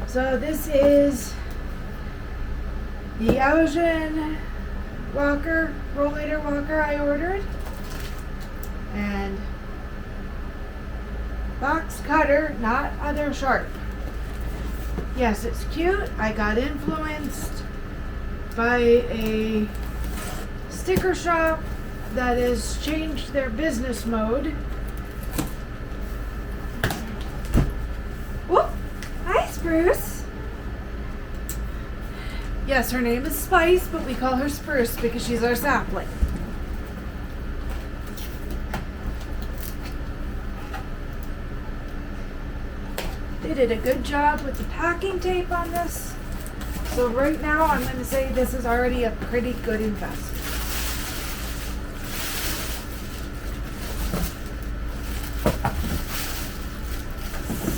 So this is the Ashward rollator walker I ordered, and box cutter, not other sharp. Yes, it's cute. I got influenced by a sticker shop that has changed their business mode. Whoop! Hi, Spruce. Yes, her name is Spice, but we call her Spruce because she's our sapling. They did a good job with the packing tape on this. So right now I'm going to say this is already a pretty good investment.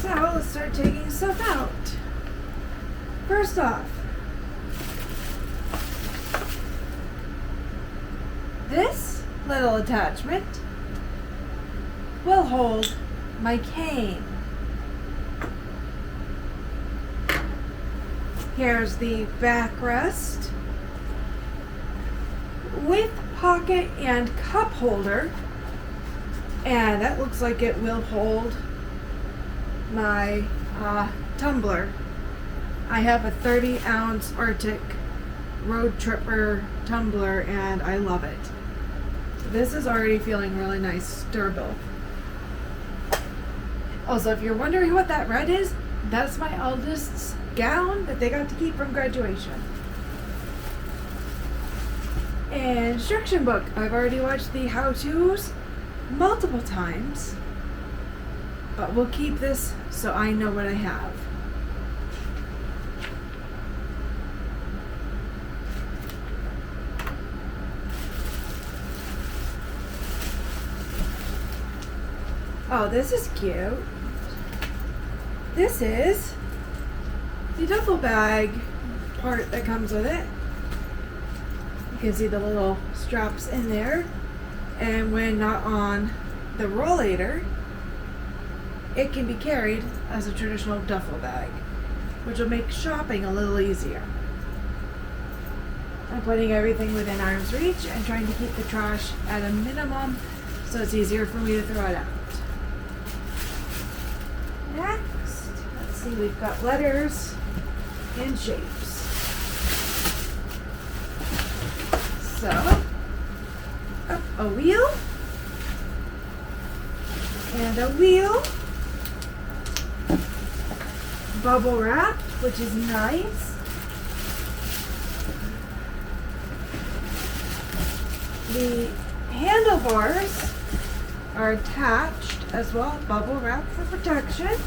So let's start taking stuff out. First off, this little attachment will hold my cane. Here's the backrest with pocket and cup holder, and that looks like it will hold my tumbler. I have a 30-ounce Arctic Road Tripper tumbler and I love it. This is already feeling really nice, durable. Also, if you're wondering what that red is, that's my eldest's gown that they got to keep from graduation. Instruction book. I've already watched the how-tos multiple times, but we'll keep this so I know what I have. Oh, this is cute. This is the duffel bag part that comes with it. You can see the little straps in there, and when not on the rollator, it can be carried as a traditional duffel bag, which will make shopping a little easier. I'm putting everything within arm's reach and trying to keep the trash at a minimum so it's easier for me to throw it out. Next, let's see, we've got letters and shapes. So, a wheel, and a wheel, bubble wrap, which is nice. The handlebars are attached as well, bubble wrap for protection.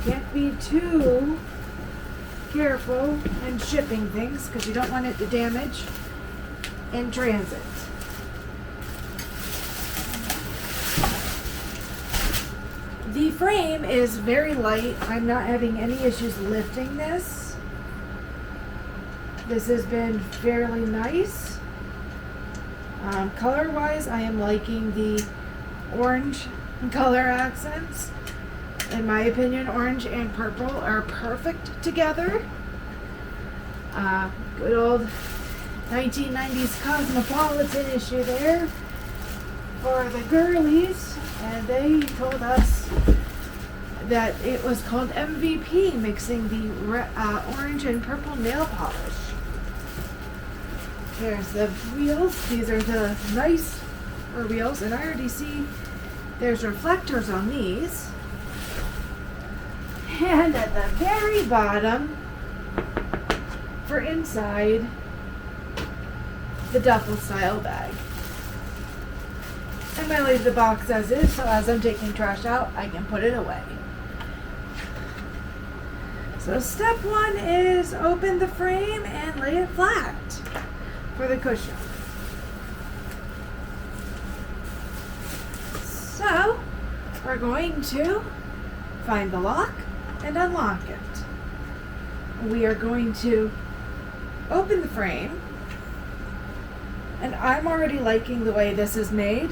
Can't be too careful in shipping things because you don't want it to damage in transit. The frame is very light. I'm not having any issues lifting this. This has been fairly nice. Color wise, I am liking the orange color accents. In my opinion, orange and purple are perfect together. Good old 1990s cosmopolitan issue there for the girlies, and they told us that it was called MVP, mixing the orange and purple nail polish. Here's the wheels. These are the nice wheels, and I already see there's reflectors on these. And at the very bottom, for inside, the duffel style bag. I'm going to leave the box as is, so as I'm taking trash out, I can put it away. So step one is open the frame and lay it flat for the cushion. So we're going to find the lock and unlock it. We are going to open the frame, and I'm already liking the way this is made.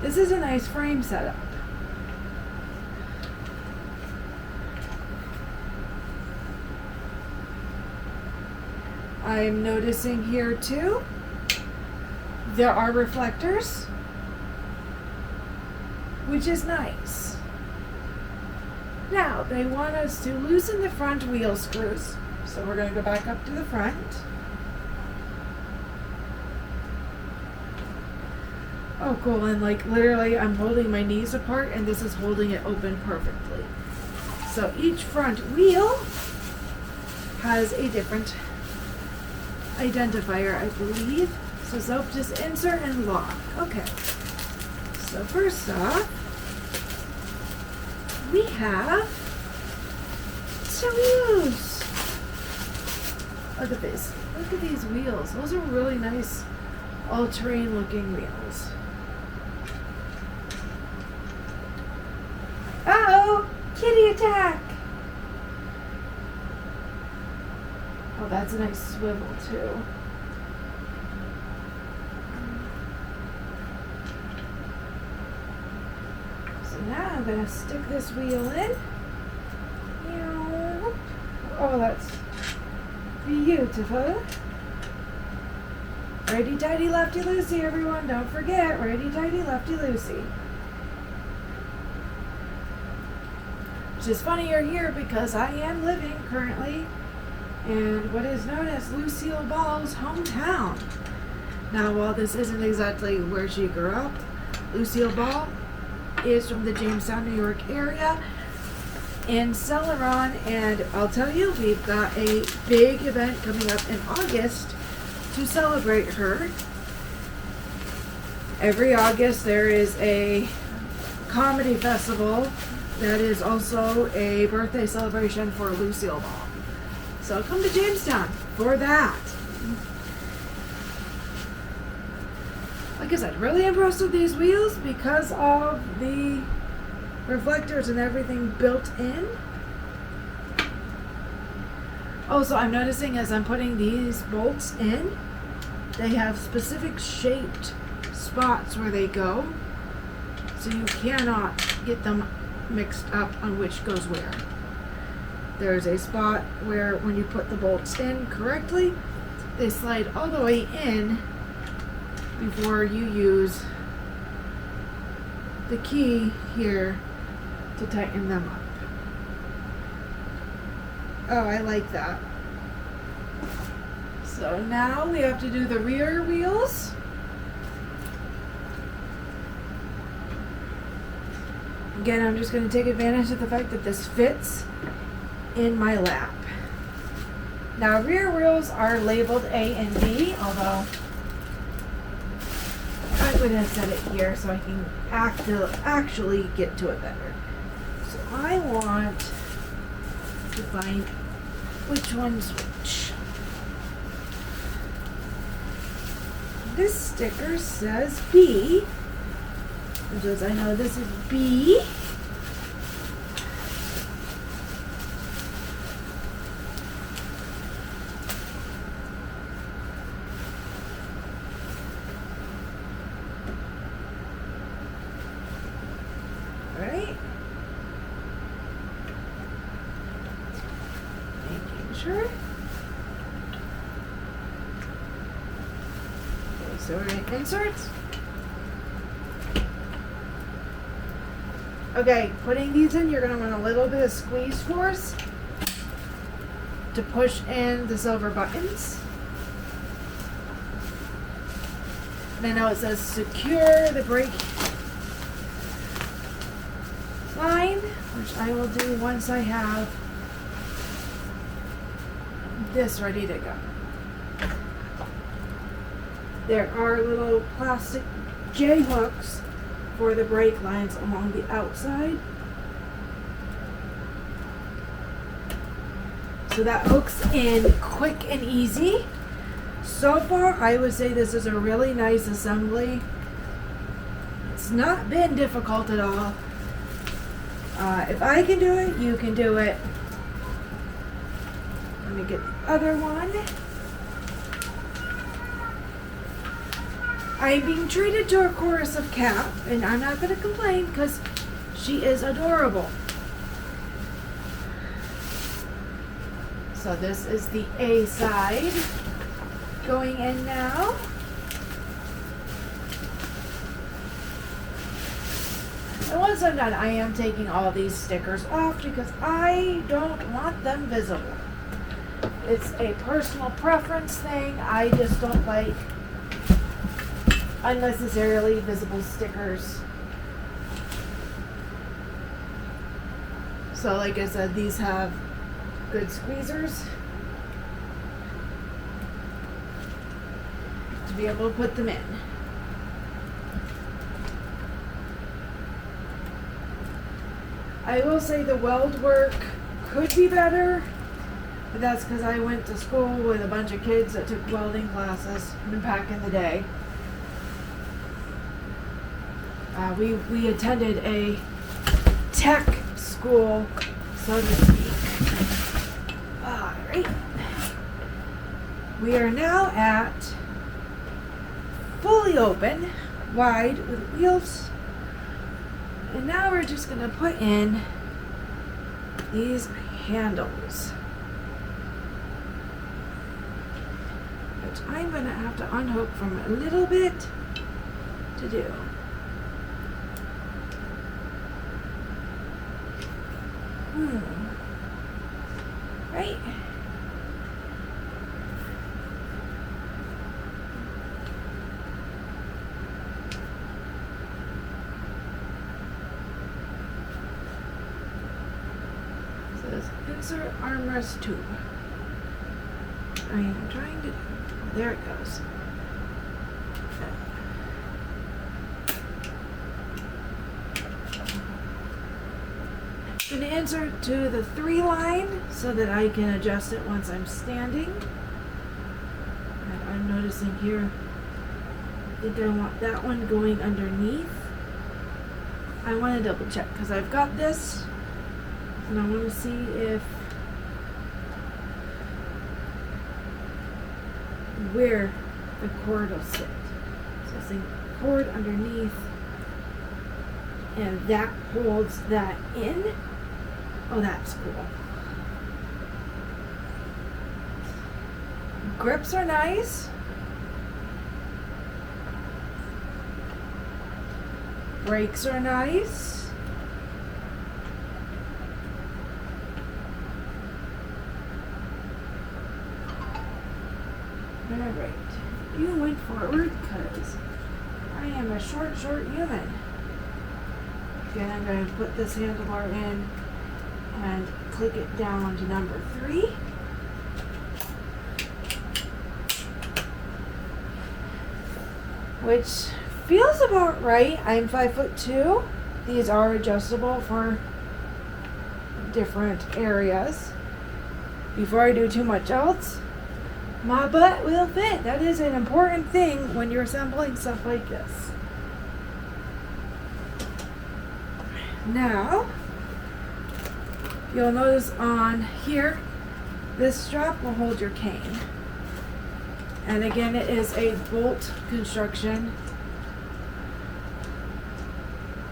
This is a nice frame setup. I'm noticing here too, there are reflectors, which is nice. Now, they want us to loosen the front wheel screws. So we're going to go back up to the front. Oh, cool. And like literally I'm holding my knees apart and this is holding it open perfectly. So each front wheel has a different identifier, I believe. So just insert and lock. Okay. So first off, we have to use. Look at this. Look at these wheels. Those are really nice all-terrain looking wheels. Uh-oh! Kitty attack! Oh, that's a nice swivel too. So now I'm going to stick this wheel in. Oh, that's beautiful. Righty-tighty, lefty-loosey, everyone. Don't forget, righty-tighty, lefty-loosey. Which is funny you're here because I am living currently in what is known as Lucille Ball's hometown. Now, while this isn't exactly where she grew up, Lucille Ball is from the Jamestown, New York area in Celeron, and I'll tell you, we've got a big event coming up in August to celebrate her. Every August there is a comedy festival that is also a birthday celebration for Lucille Ball. So come to Jamestown for that. Like I said, really impressed with these wheels because of the reflectors and everything built in. Also, I'm noticing as I'm putting these bolts in, they have specific shaped spots where they go, so you cannot get them mixed up on which goes where. There's a spot where when you put the bolts in correctly, they slide all the way in before you use the key here to tighten them up. Oh, I like that. So now we have to do the rear wheels. Again, I'm just going to take advantage of the fact that this fits in my lap. Now, rear wheels are labeled A and B, although I would have said it here so I can actually get to it better. So I want to find which one's which. This sticker says B, which is, I know this is B. Right? Making sure. Okay, so we're going to insert. Okay, putting these in, you're going to want a little bit of squeeze force to push in the silver buttons. And I know it says secure the brake line, which I will do once I have this ready to go. There are little plastic J hooks for the brake lines along the outside. So that hooks in quick and easy. So far, I would say this is a really nice assembly. It's not been difficult at all. If I can do it, you can do it. Let me get the other one. I'm being treated to a chorus of Cap, and I'm not going to complain because she is adorable. So this is the A side. going in now. And once I'm done, I am taking all these stickers off because I don't want them visible. It's a personal preference thing. I just don't like unnecessarily visible stickers. So like I said, these have good squeezers to be able to put them in. I will say the weld work could be better, but that's because I went to school with a bunch of kids that took welding classes back in the day. We attended a tech school, so to speak. Alright. We are now at fully open, wide with wheels. And now we're just going to put in these handles, which I'm going to have to unhook from a little bit to do. Right? Insert armrest tube. I am trying to. There it goes. I'm going to insert to the 3 line so that I can adjust it once I'm standing. And I'm noticing here, I think I want that one going underneath. I want to double check because I've got this. And I want to see if where the cord will sit. So I think cord underneath, and that holds that in. Oh, that's cool. Grips are nice. Brakes are nice. Alright, you went forward because I am a short human. Again, I'm going to put this handlebar in and click it down to number 3. Which feels about right. I'm 5'2". These are adjustable for different areas. Before I do too much else, my butt will fit. That is an important thing when you're assembling stuff like this. Now, you'll notice on here, this strap will hold your cane. And again, it is a bolt construction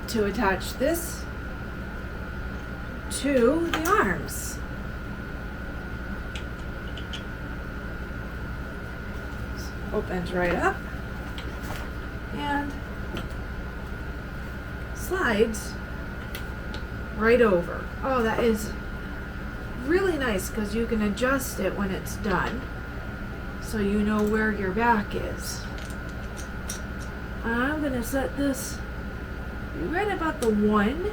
to attach this to the arms. Opens right up and slides right over. Oh, that is really nice because you can adjust it when it's done so you know where your back is. I'm going to set this right about the 1.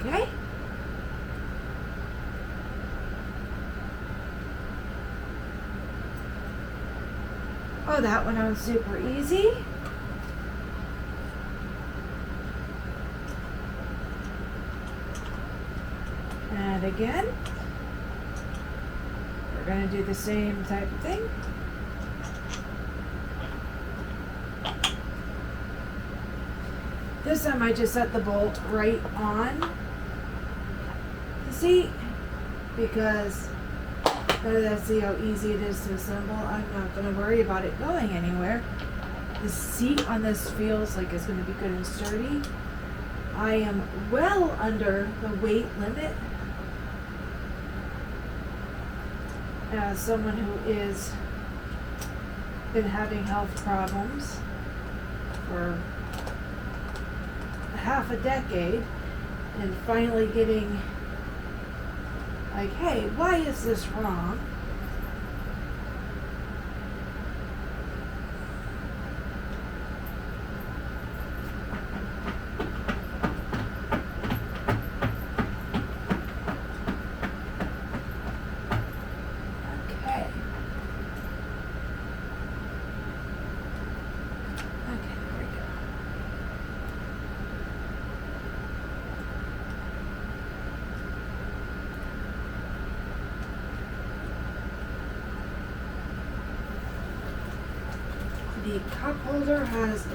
Okay. Oh, that went on super easy. And again, we're going to do the same type of thing. This time I just set the bolt right on the seat because But see how easy it is to assemble. I'm not going to worry about it going anywhere. The seat on this feels like it's going to be good and sturdy. I am well under the weight limit. As someone who is been having health problems for half a decade and finally getting like, hey, why is this wrong? The cup holder has a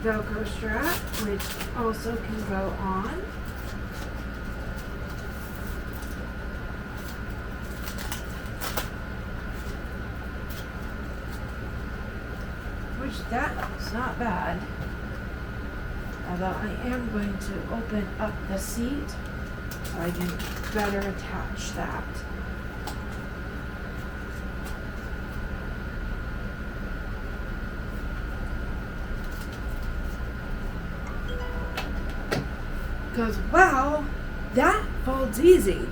Velcro strap, which also can go on. Which that's not bad. Although I am going to open up the seat so I can better attach that. Because, wow, that folds easy.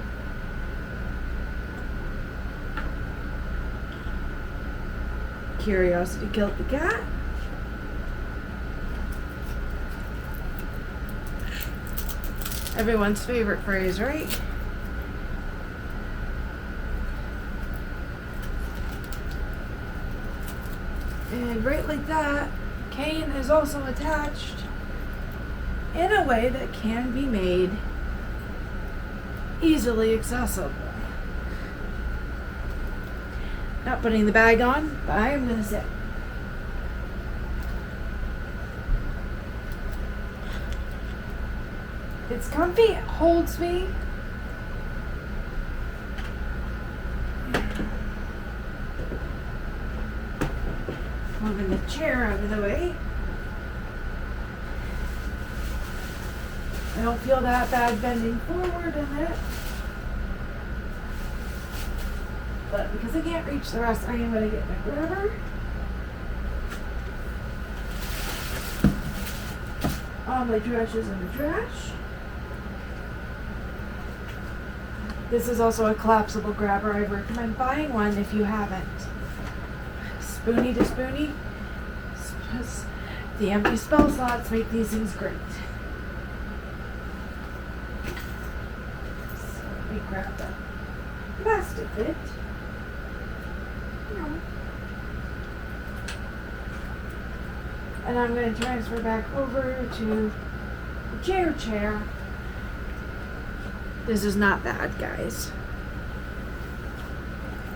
Curiosity killed the cat. Everyone's favorite phrase, right? And right like that, cane is also attached in a way that can be made easily accessible. Not putting the bag on, but I am going to sit. It's comfy, it holds me. Moving the chair out of the way. I don't feel that bad bending forward in it. But because I can't reach the rest, I am going to get my grabber. All my trash is in the trash. This is also a collapsible grabber. I recommend buying one if you haven't. Spoony to spoony. The empty spell slots make these things great. So let me grab the plastic bit. And I'm going to transfer back over to the chair. This is not bad, guys.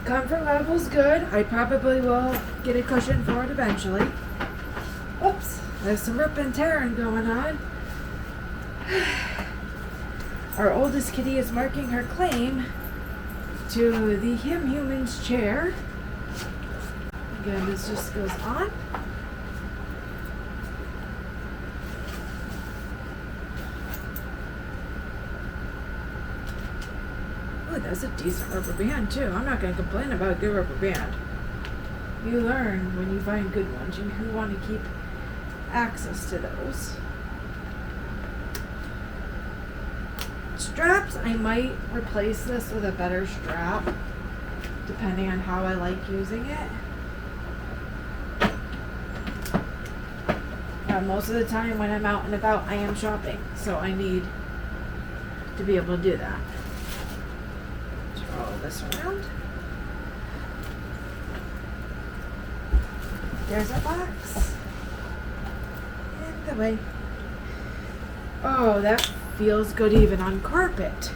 Comfort level's good. I probably will get a cushion for it eventually. Oops, there's some rip and tearing going on. Our oldest kitty is marking her claim to the Human's chair. Again, this just goes on. Oh, that's a decent rubber band too. I'm not going to complain about a good rubber band. You learn when you find good ones. You want to keep access to those. Straps, I might replace this with a better strap, depending on how I like using it. Most of the time when I'm out and about, I am shopping, so I need to be able to do that. Roll this around. There's our box. And the way. Oh, that feels good even on carpet.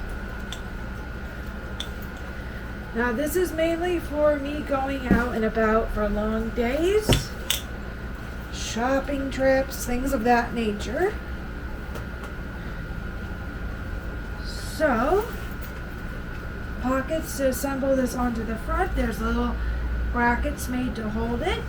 Now this is mainly for me going out and about for long days, shopping trips, things of that nature. So, brackets to assemble this onto the front. There's little brackets made to hold it.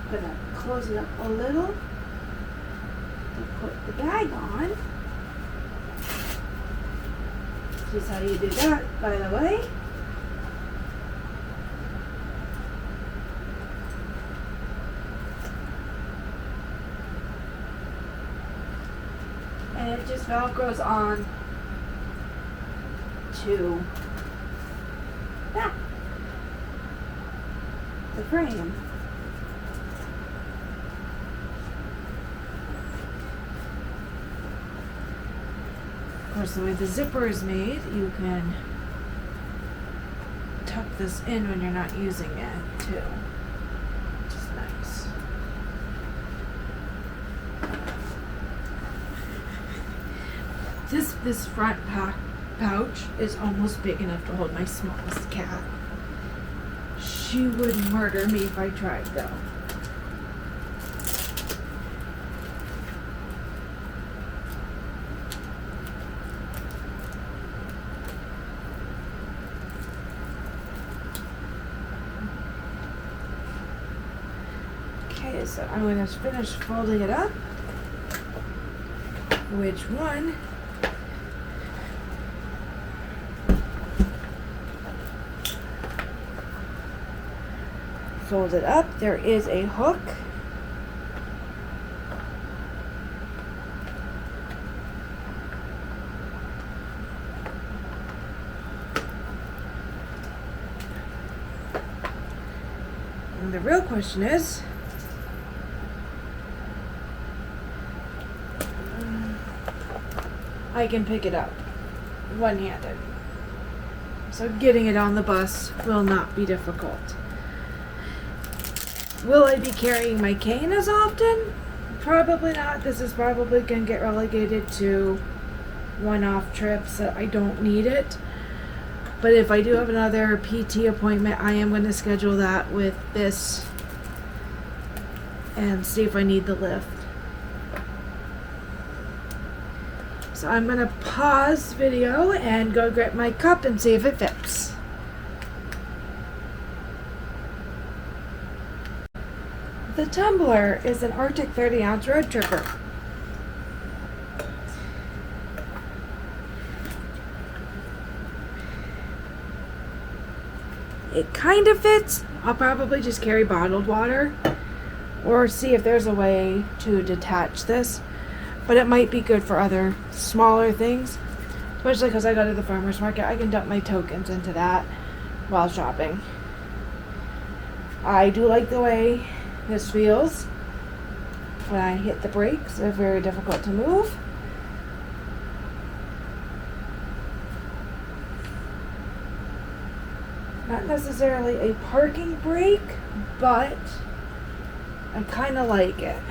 I'm gonna close it up a little to put the bag on. This is how you do that, by the way. And it just velcros on to that, the frame. Of course, the way the zipper is made, you can tuck this in when you're not using it too, which is nice. This front pouch is almost big enough to hold my smallest cat. She would murder me if I tried though. Okay, so I'm going to finish folding it up. Which one? Fold it up. There is a hook. And the real question is, I can pick it up one-handed. So getting it on the bus will not be difficult. Will I be carrying my cane as often? Probably not. This is probably going to get relegated to one-off trips that I don't need it. But if I do have another PT appointment, I am going to schedule that with this and see if I need the lift. So I'm going to pause video and go grab my cup and see if it fits. The tumbler is an Arctic 30-ounce road tripper. It kind of fits. I'll probably just carry bottled water or see if there's a way to detach this. But it might be good for other smaller things, especially because I go to the farmer's market. I can dump my tokens into that while shopping. I do like the way this feels when I hit the brakes. They're very difficult to move. Not necessarily a parking brake, but I kind of like it.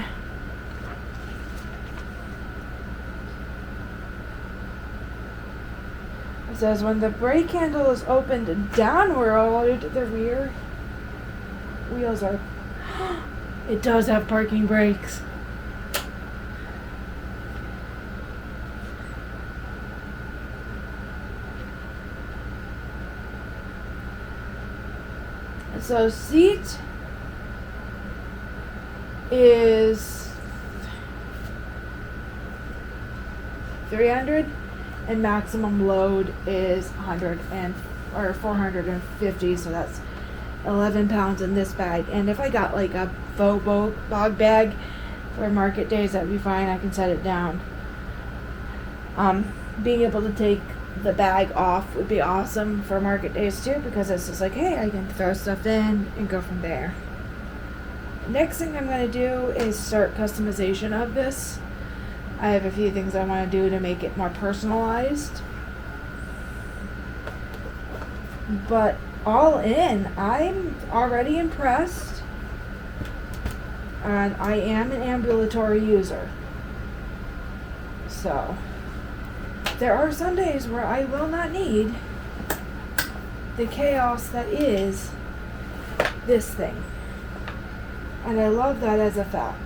It says when the brake handle is opened downward, the rear wheels are... It does have parking brakes. So seat is 300 and maximum load is 450, so that's 11 pounds in this bag. And if I got like a faux bog bag for market days, that'd be fine. I can set it down. Being able to take the bag off would be awesome for market days too, because it's just like, hey, I can throw stuff in and go from there. Next thing I'm going to do is start customization of this. I have a few things I want to do to make it more personalized. But all in, I'm already impressed. And I am an ambulatory user. So, there are some days where I will not need the chaos that is this thing. And I love that as a fact.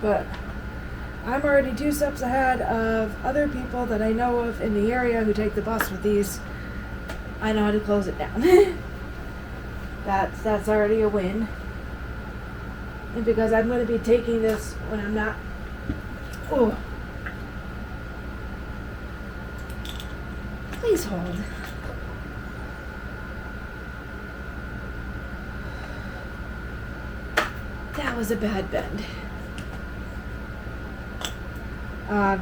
But I'm already 2 steps ahead of other people that I know of in the area who take the bus with these. I know how to close it down. That's already a win. And because I'm going to be taking this when I'm not... Oh. Please hold. That was a bad bend.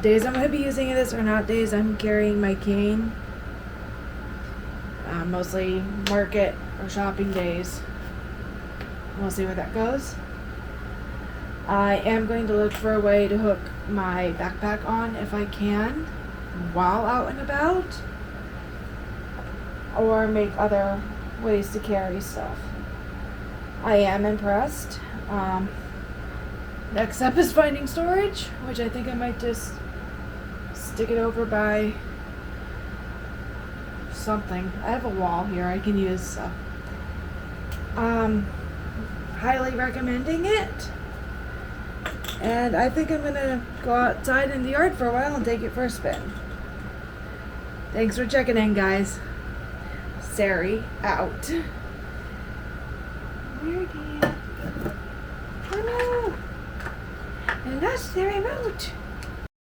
Days I'm going to be using this are not days I'm carrying my cane. Mostly market or shopping days. We'll see where that goes. I am going to look for a way to hook my backpack on if I can while out and about, or make other ways to carry stuff. I am impressed. Next up is finding storage, which I think I might just stick it over by something. I have a wall here I can use, so highly recommending it. And I think I'm gonna go outside in the yard for a while and take it for a spin. Thanks for checking in, guys. Ceri out. Where did... Oh no! And that's the remote.